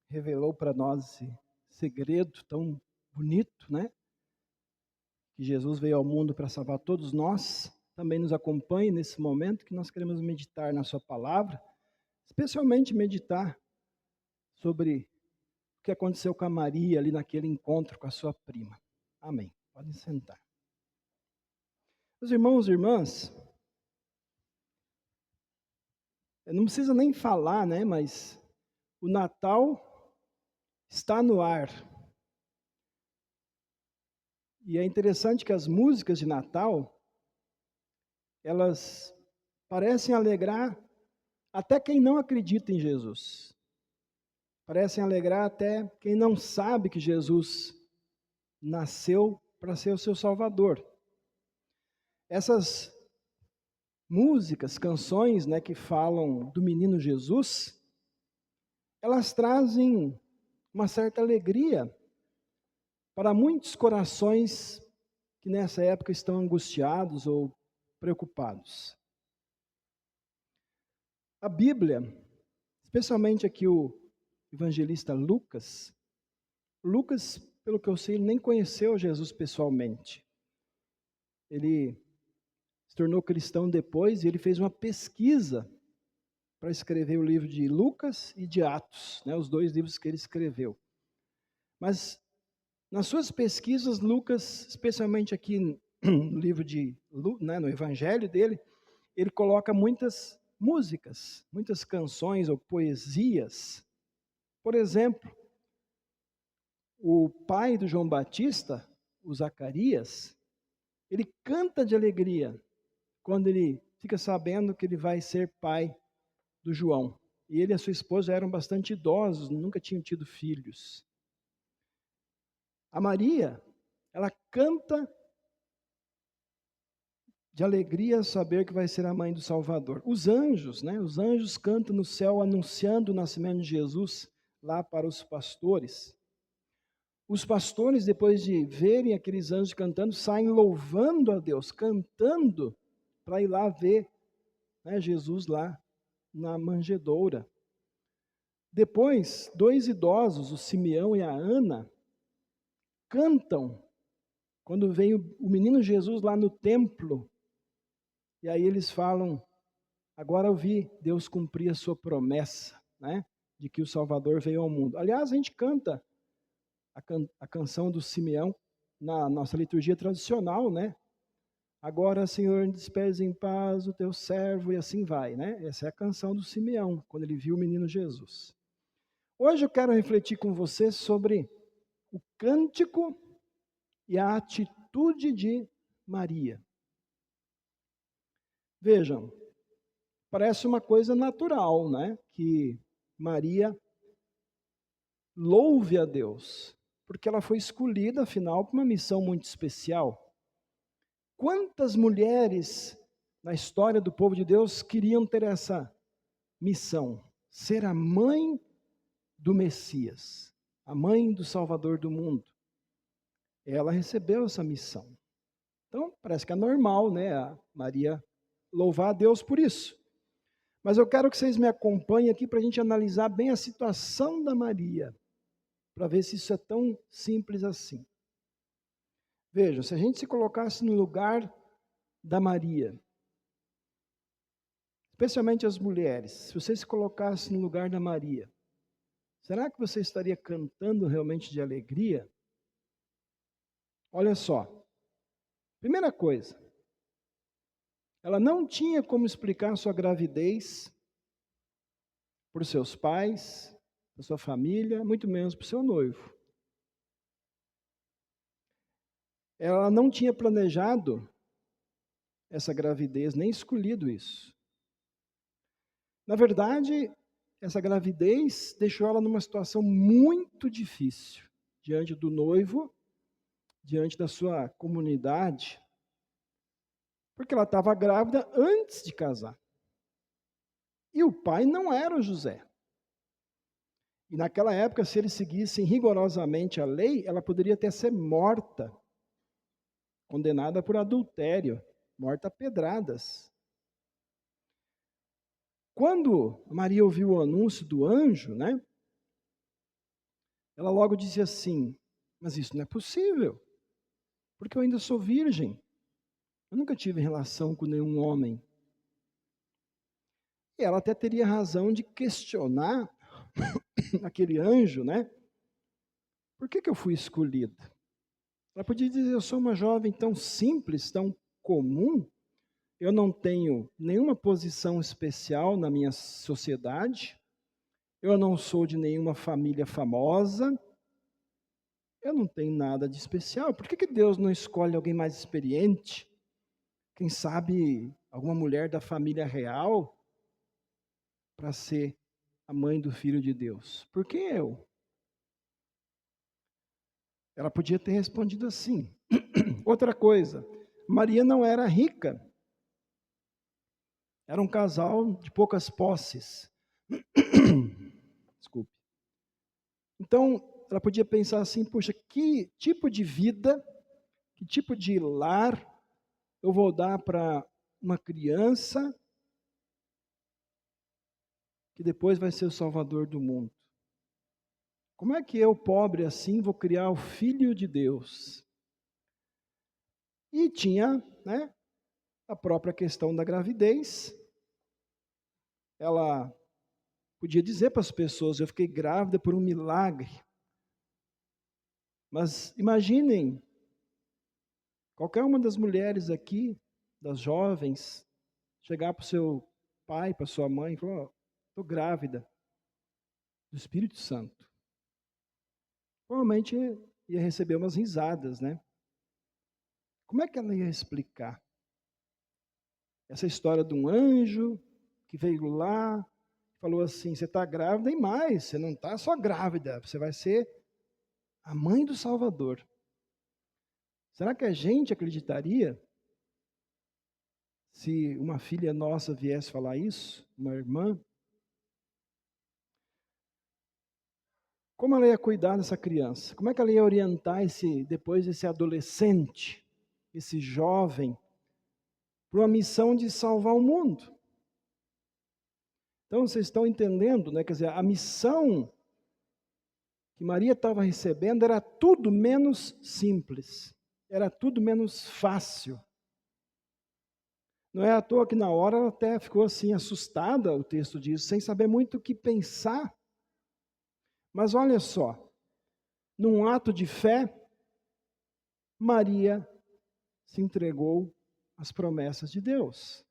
revelou para nós esse segredo tão bonito, né? Que Jesus veio ao mundo para salvar todos nós. Também nos acompanhe nesse momento que nós queremos meditar na sua palavra, especialmente meditar sobre o que aconteceu com a Maria ali naquele encontro com a sua prima. Amém. Podem sentar. Meus irmãos e irmãs, não precisa nem falar, né? Mas o Natal está no ar. E é interessante que as músicas de Natal, elas parecem alegrar até quem não acredita em Jesus. Parecem alegrar até quem não sabe que Jesus nasceu para ser o seu Salvador. Essas músicas, canções, né, que falam do menino Jesus, elas trazem uma certa alegria para muitos corações que nessa época estão angustiados ou preocupados. A Bíblia, especialmente aqui o evangelista Lucas, pelo que eu sei, ele nem conheceu Jesus pessoalmente. Ele se tornou cristão depois e ele fez uma pesquisa para escrever o livro de Lucas e de Atos, né, os dois livros que ele escreveu. Mas nas suas pesquisas, Lucas, especialmente aqui no livro né, no evangelho dele, ele coloca muitas músicas, muitas canções ou poesias. Por exemplo, o pai do João Batista, o Zacarias, ele canta de alegria quando ele fica sabendo que ele vai ser pai do João. E ele e a sua esposa eram bastante idosos, nunca tinham tido filhos. A Maria, ela canta de alegria saber que vai ser a mãe do Salvador. Os anjos, né? Os anjos cantam no céu anunciando o nascimento de Jesus lá para os pastores. Os pastores, depois de verem aqueles anjos cantando, saem louvando a Deus, cantando, para ir lá ver, né, Jesus lá na manjedoura. Depois, dois idosos, o Simeão e a Ana, cantam quando vem o menino Jesus lá no templo. E aí eles falam, agora eu vi Deus cumprir a sua promessa, né, de que o Salvador veio ao mundo. Aliás, a gente canta a canção do Simeão na nossa liturgia tradicional, né? Agora, Senhor, despede em paz o teu servo, e assim vai, né? Essa é a canção do Simeão, quando ele viu o menino Jesus. Hoje eu quero refletir com você sobre o cântico e a atitude de Maria. Vejam, parece uma coisa natural, né? Que Maria louve a Deus, porque ela foi escolhida, afinal, para uma missão muito especial. Quantas mulheres na história do povo de Deus queriam ter essa missão? Ser a mãe do Messias, a mãe do Salvador do mundo. Ela recebeu essa missão. Então, parece que é normal, né, a Maria louvar a Deus por isso. Mas eu quero que vocês me acompanhem aqui para a gente analisar bem a situação da Maria, para ver se isso é tão simples assim. Vejam, se a gente se colocasse no lugar da Maria, especialmente as mulheres, se você se colocasse no lugar da Maria, será que você estaria cantando realmente de alegria? Olha só, primeira coisa, ela não tinha como explicar sua gravidez para os seus pais, para sua família, muito menos para o seu noivo. Ela não tinha planejado essa gravidez, nem escolhido isso. Na verdade, essa gravidez deixou ela numa situação muito difícil, diante do noivo, diante da sua comunidade, porque ela estava grávida antes de casar. E o pai não era o José. E naquela época, se eles seguissem rigorosamente a lei, ela poderia até ser morta, condenada por adultério, morta a pedradas. Quando Maria ouviu o anúncio do anjo, né, ela logo disse assim: mas isso não é possível, porque eu ainda sou virgem. Eu nunca tive relação com nenhum homem. E ela até teria razão de questionar aquele anjo, né? Por que eu fui escolhida? Ela podia dizer: eu sou uma jovem tão simples, tão comum, eu não tenho nenhuma posição especial na minha sociedade, eu não sou de nenhuma família famosa, eu não tenho nada de especial. Por que Deus não escolhe alguém mais experiente? Quem sabe alguma mulher da família real para ser a mãe do Filho de Deus? Por que eu? Ela podia ter respondido assim. Outra coisa, Maria não era rica. Era um casal de poucas posses. Desculpe. Então, ela podia pensar assim: puxa, que tipo de vida, que tipo de lar eu vou dar para uma criança que depois vai ser o salvador do mundo? Como é que eu, pobre assim, vou criar o Filho de Deus? E tinha, né, a própria questão da gravidez. Ela podia dizer para as pessoas: eu fiquei grávida por um milagre. Mas imaginem, qualquer uma das mulheres aqui, das jovens, chegar para o seu pai, para sua mãe e falar: estou grávida do Espírito Santo. Provavelmente ia receber umas risadas, né? Como é que ela ia explicar essa história de um anjo que veio lá, falou assim: você está grávida e mais, você não está só grávida, você vai ser a mãe do Salvador. Será que a gente acreditaria se uma filha nossa viesse falar isso, uma irmã? Como ela ia cuidar dessa criança? Como é que ela ia orientar depois esse adolescente, esse jovem, para uma missão de salvar o mundo? Então vocês estão entendendo, né? Quer dizer, a missão que Maria estava recebendo era tudo menos simples, era tudo menos fácil. Não é à toa que na hora ela até ficou assim assustada, o texto diz, sem saber muito o que pensar. Mas olha só, num ato de fé, Maria se entregou às promessas de Deus.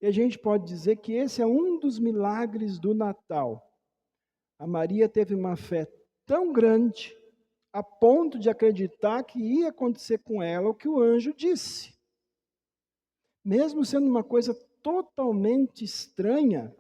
E a gente pode dizer que esse é um dos milagres do Natal. A Maria teve uma fé tão grande, a ponto de acreditar que ia acontecer com ela o que o anjo disse. Mesmo sendo uma coisa totalmente estranha,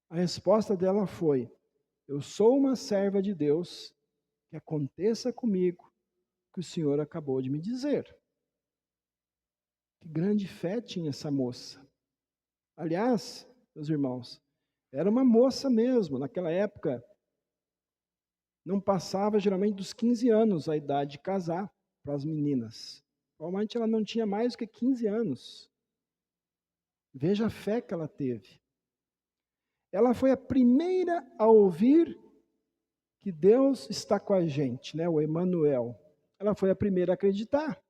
a resposta dela foi: eu sou uma serva de Deus, que aconteça comigo o que o Senhor acabou de me dizer. Que grande fé tinha essa moça. Aliás, meus irmãos, era uma moça mesmo. Naquela época, não passava geralmente dos 15 anos a idade de casar para as meninas. Provavelmente ela não tinha mais do que 15 anos. Veja a fé que ela teve. Ela foi a primeira a ouvir que Deus está com a gente, né? O Emanuel. Ela foi a primeira a acreditar.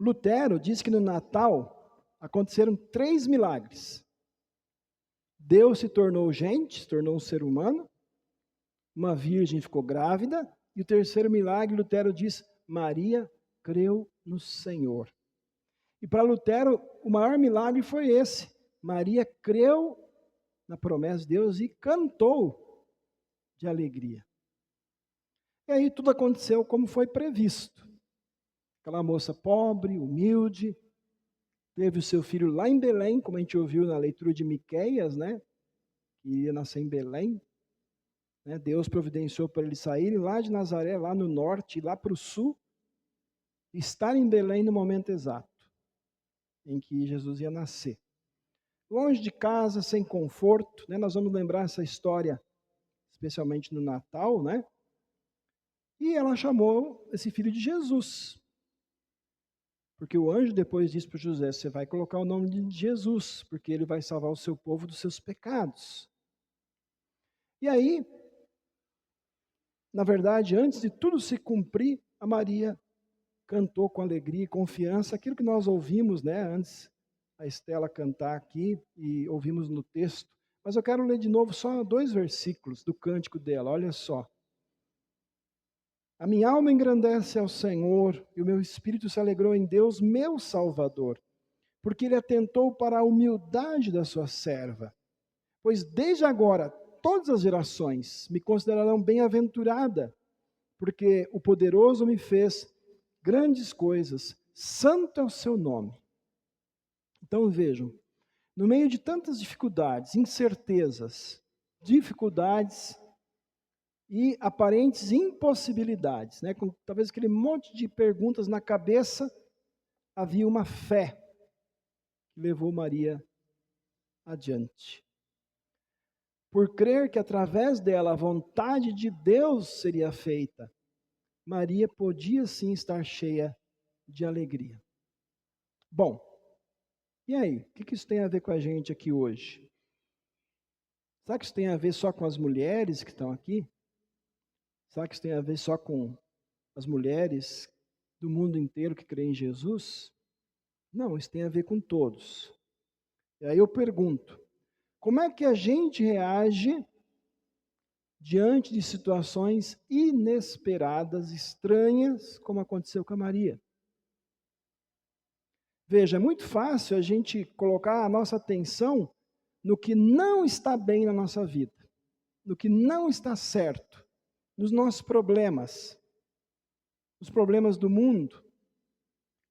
Lutero diz que no Natal aconteceram 3 milagres. Deus se tornou gente, se tornou um ser humano. Uma virgem ficou grávida. E o terceiro milagre, Lutero diz: Maria creu no Senhor. E para Lutero, o maior milagre foi esse. Maria creu na promessa de Deus e cantou de alegria. E aí tudo aconteceu como foi previsto. Aquela moça pobre, humilde, teve o seu filho lá em Belém, como a gente ouviu na leitura de Miqueias, né? Que ia nascer em Belém. Né? Deus providenciou para eles saírem lá de Nazaré, lá no norte, lá para o sul, e estar em Belém no momento exato em que Jesus ia nascer. Longe de casa, sem conforto, né? Nós vamos lembrar essa história, especialmente no Natal, né? E ela chamou esse filho de Jesus. Porque o anjo depois disse para José: você vai colocar o nome de Jesus, porque ele vai salvar o seu povo dos seus pecados. E aí, na verdade, antes de tudo se cumprir, a Maria cantou com alegria e confiança aquilo que nós ouvimos, né, antes a Estela cantar aqui e ouvimos no texto. Mas eu quero ler de novo só 2 versículos do cântico dela, olha só. A minha alma engrandece ao Senhor e o meu espírito se alegrou em Deus, meu Salvador, porque ele atentou para a humildade da sua serva. Pois desde agora todas as gerações me considerarão bem-aventurada, porque o poderoso me fez grandes coisas, santo é o seu nome. Então vejam, no meio de tantas dificuldades, incertezas, dificuldades e aparentes impossibilidades, né? Com talvez aquele monte de perguntas na cabeça, havia uma fé que levou Maria adiante. Por crer que através dela a vontade de Deus seria feita, Maria podia sim estar cheia de alegria. Bom, e aí? O que isso tem a ver com a gente aqui hoje? Será que isso tem a ver só com as mulheres que estão aqui? Será que isso tem a ver só com as mulheres do mundo inteiro que creem em Jesus? Não, isso tem a ver com todos. E aí eu pergunto, como é que a gente reage diante de situações inesperadas, estranhas, como aconteceu com a Maria? Veja, é muito fácil a gente colocar a nossa atenção no que não está bem na nossa vida, no que não está certo, nos nossos problemas, os problemas do mundo.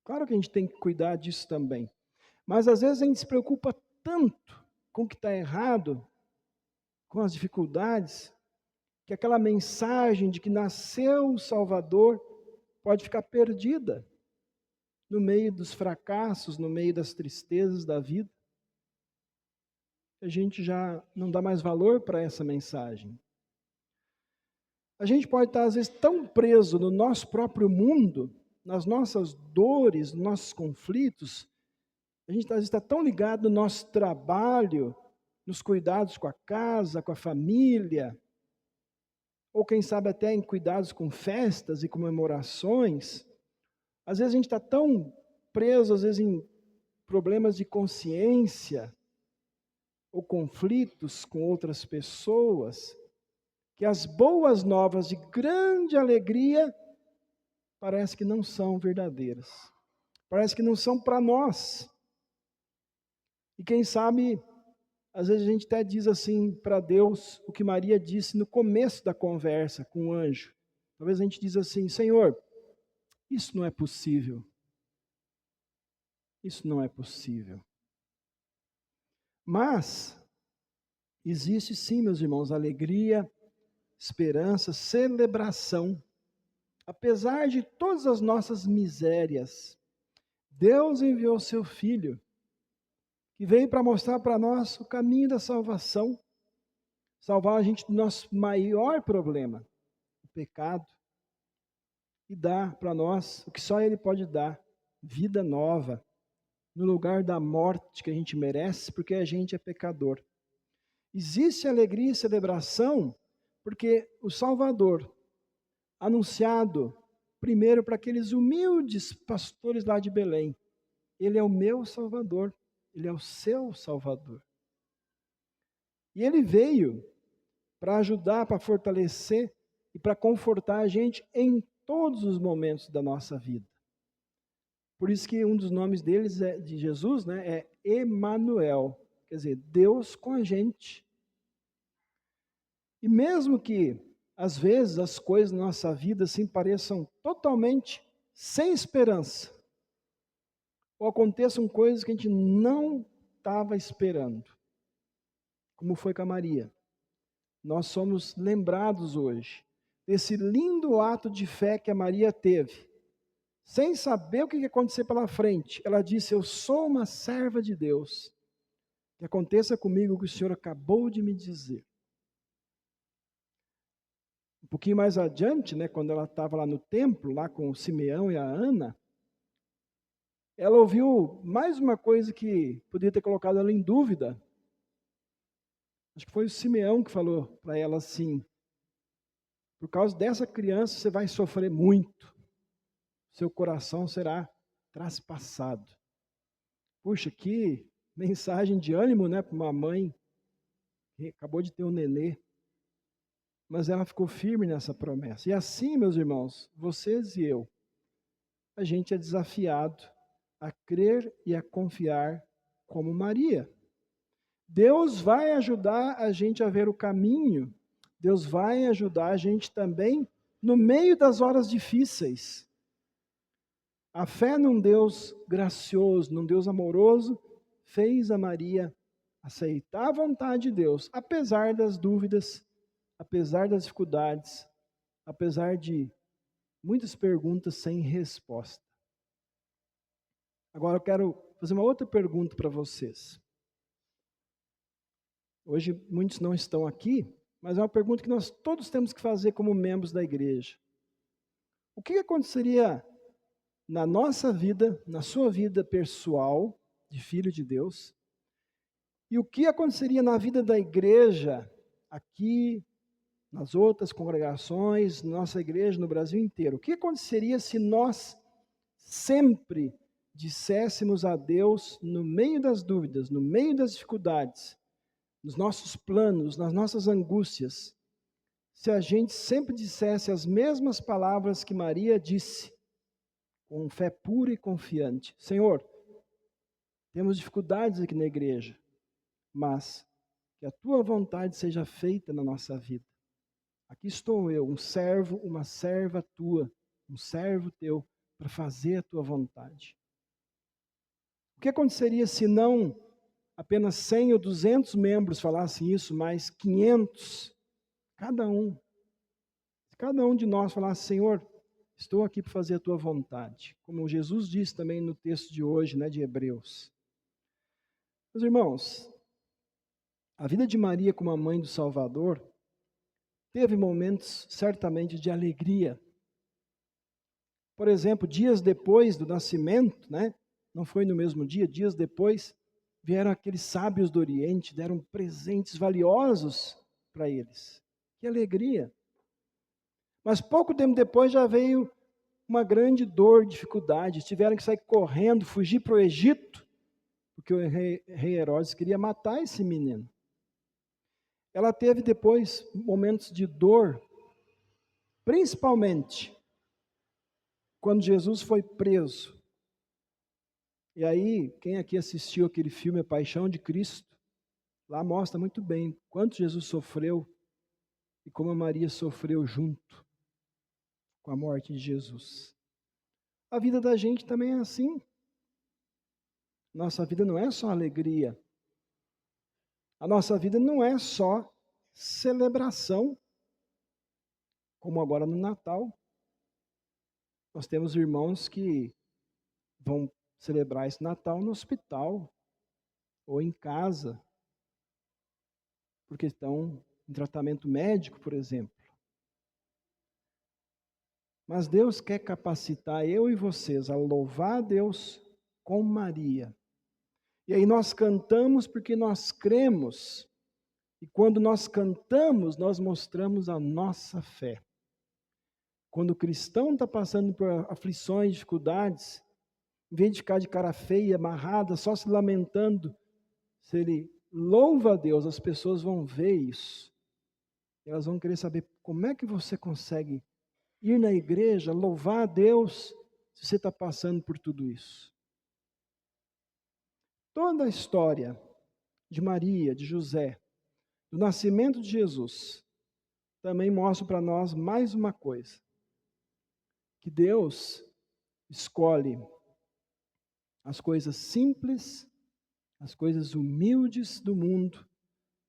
Claro que a gente tem que cuidar disso também. Mas às vezes a gente se preocupa tanto com o que está errado, com as dificuldades, que aquela mensagem de que nasceu o Salvador pode ficar perdida no meio dos fracassos, no meio das tristezas da vida. A gente já não dá mais valor para essa mensagem. A gente pode estar, às vezes, tão preso no nosso próprio mundo, nas nossas dores, nos nossos conflitos. A gente, às vezes, está tão ligado no nosso trabalho, nos cuidados com a casa, com a família, ou quem sabe até em cuidados com festas e comemorações. Às vezes a gente está tão preso, às vezes, em problemas de consciência, ou conflitos com outras pessoas, que as boas novas de grande alegria parece que não são verdadeiras. Parece que não são para nós. E quem sabe, às vezes a gente até diz assim para Deus o que Maria disse no começo da conversa com o anjo. Talvez a gente diz assim, Senhor, isso não é possível. Isso não é possível. Mas existe sim, meus irmãos, alegria, esperança, celebração. Apesar de todas as nossas misérias, Deus enviou seu Filho, que veio para mostrar para nós o caminho da salvação, salvar a gente do nosso maior problema, o pecado, e dar para nós o que só Ele pode dar, vida nova, no lugar da morte que a gente merece, porque a gente é pecador. Existe alegria e celebração, porque o Salvador, anunciado primeiro para aqueles humildes pastores lá de Belém, Ele é o meu Salvador, Ele é o seu Salvador. E Ele veio para ajudar, para fortalecer e para confortar a gente em todos os momentos da nossa vida. Por isso que um dos nomes deles de Jesus, né, é Emanuel, quer dizer, Deus com a gente. E mesmo que às vezes as coisas na nossa vida assim pareçam totalmente sem esperança, ou aconteçam coisas que a gente não estava esperando, como foi com a Maria. Nós somos lembrados hoje desse lindo ato de fé que a Maria teve. Sem saber o que ia acontecer pela frente, ela disse, eu sou uma serva de Deus. Que aconteça comigo o que o Senhor acabou de me dizer. Um pouquinho mais adiante, né, quando ela estava lá no templo, lá com o Simeão e a Ana, ela ouviu mais uma coisa que poderia ter colocado ela em dúvida. Acho que foi o Simeão que falou para ela assim: por causa dessa criança você vai sofrer muito, seu coração será traspassado. Puxa, que mensagem de ânimo, né, para uma mãe que acabou de ter um nenê. Mas ela ficou firme nessa promessa. E assim, meus irmãos, vocês e eu, a gente é desafiado a crer e a confiar como Maria. Deus vai ajudar a gente a ver o caminho. Deus vai ajudar a gente também no meio das horas difíceis. A fé num Deus gracioso, num Deus amoroso, fez a Maria aceitar a vontade de Deus, apesar das dúvidas, apesar das dificuldades, apesar de muitas perguntas sem resposta. Agora eu quero fazer uma outra pergunta para vocês. Hoje muitos não estão aqui, mas é uma pergunta que nós todos temos que fazer como membros da igreja. O que aconteceria na nossa vida, na sua vida pessoal, de filho de Deus, e o que aconteceria na vida da igreja, aqui, nas outras congregações, nossa igreja no Brasil inteiro? O que aconteceria se nós sempre disséssemos a Deus, no meio das dúvidas, no meio das dificuldades, nos nossos planos, nas nossas angústias, se a gente sempre dissesse as mesmas palavras que Maria disse, com fé pura e confiante: Senhor, temos dificuldades aqui na igreja, mas que a tua vontade seja feita na nossa vida. Aqui estou eu, um servo, uma serva tua, um servo teu, para fazer a tua vontade. O que aconteceria se não apenas 100 ou 200 membros falassem isso, mas 500, cada um? Se cada um de nós falasse: Senhor, estou aqui para fazer a tua vontade, como Jesus disse também no texto de hoje, né, de Hebreus. Meus irmãos, a vida de Maria como a mãe do Salvador teve momentos certamente de alegria. Por exemplo, dias depois do nascimento, né, não foi no mesmo dia, dias depois, vieram aqueles sábios do Oriente, deram presentes valiosos para eles. Que alegria! Mas pouco tempo depois já veio uma grande dor, dificuldade. Tiveram que sair correndo, fugir para o Egito, porque o rei Herodes queria matar esse menino. Ela teve depois momentos de dor, principalmente quando Jesus foi preso. E aí, quem aqui assistiu aquele filme A Paixão de Cristo, lá mostra muito bem quanto Jesus sofreu e como a Maria sofreu junto com a morte de Jesus. A vida da gente também é assim. Nossa vida não é só alegria. A nossa vida não é só celebração, como agora no Natal. Nós temos irmãos que vão celebrar esse Natal no hospital ou em casa, porque estão em tratamento médico, por exemplo. Mas Deus quer capacitar eu e vocês a louvar a Deus com Maria. E aí nós cantamos porque nós cremos. E quando nós cantamos, nós mostramos a nossa fé. Quando o cristão está passando por aflições, dificuldades, em vez de ficar de cara feia, amarrada, só se lamentando, se ele louva a Deus, as pessoas vão ver isso. Elas vão querer saber como é que você consegue ir na igreja, louvar a Deus, se você está passando por tudo isso. Toda a história de Maria, de José, do nascimento de Jesus, também mostra para nós mais uma coisa: que Deus escolhe as coisas simples, as coisas humildes do mundo,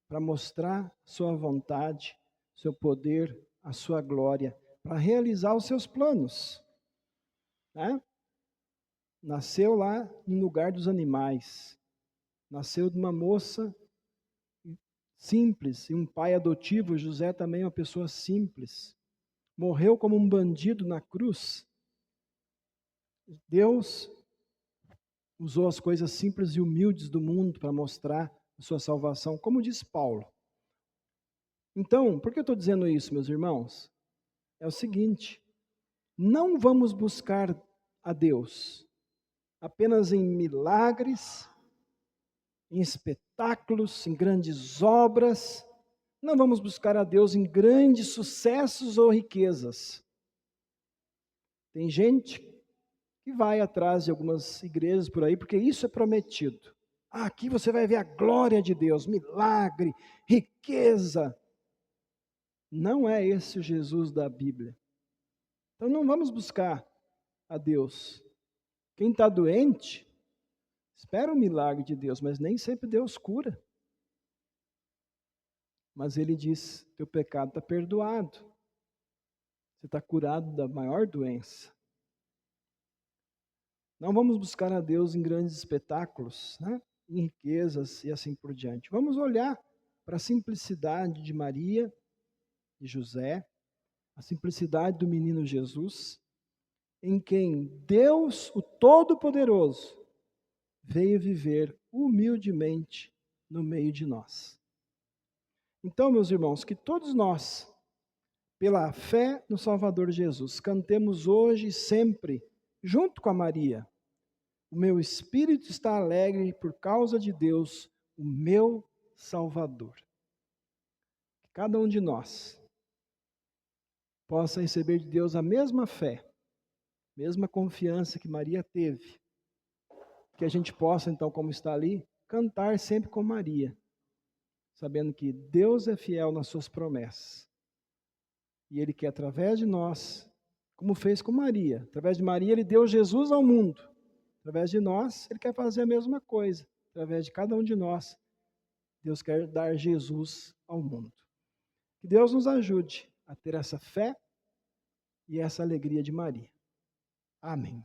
para mostrar sua vontade, seu poder, a sua glória, para realizar os seus planos. Né? Nasceu lá no lugar dos animais, nasceu de uma moça simples, e um pai adotivo. José também é uma pessoa simples, morreu como um bandido na cruz. Deus usou as coisas simples e humildes do mundo para mostrar a sua salvação, como diz Paulo. Então, por que eu estou dizendo isso, meus irmãos? É o seguinte: não vamos buscar a Deus apenas em milagres, em espetáculos, em grandes obras. Não vamos buscar a Deus em grandes sucessos ou riquezas. Tem gente que vai atrás de algumas igrejas por aí, porque isso é prometido. Aqui você vai ver a glória de Deus, milagre, riqueza. Não é esse o Jesus da Bíblia. Então não vamos buscar a Deus. Quem está doente, espera o milagre de Deus, mas nem sempre Deus cura. Mas ele diz: teu pecado está perdoado. Você está curado da maior doença. Não vamos buscar a Deus em grandes espetáculos, né? Em riquezas e assim por diante. Vamos olhar para a simplicidade de Maria e José, a simplicidade do menino Jesus, em quem Deus, o Todo-Poderoso, veio viver humildemente no meio de nós. Então, meus irmãos, que todos nós, pela fé no Salvador Jesus, cantemos hoje e sempre, junto com a Maria: o meu espírito está alegre por causa de Deus, o meu Salvador. Que cada um de nós possa receber de Deus a mesma fé, mesma confiança que Maria teve. Que a gente possa, então, como está ali, cantar sempre com Maria, sabendo que Deus é fiel nas suas promessas. E Ele quer, através de nós, como fez com Maria. Através de Maria, Ele deu Jesus ao mundo. Através de nós, Ele quer fazer a mesma coisa. Através de cada um de nós, Deus quer dar Jesus ao mundo. Que Deus nos ajude a ter essa fé e essa alegria de Maria. Amém.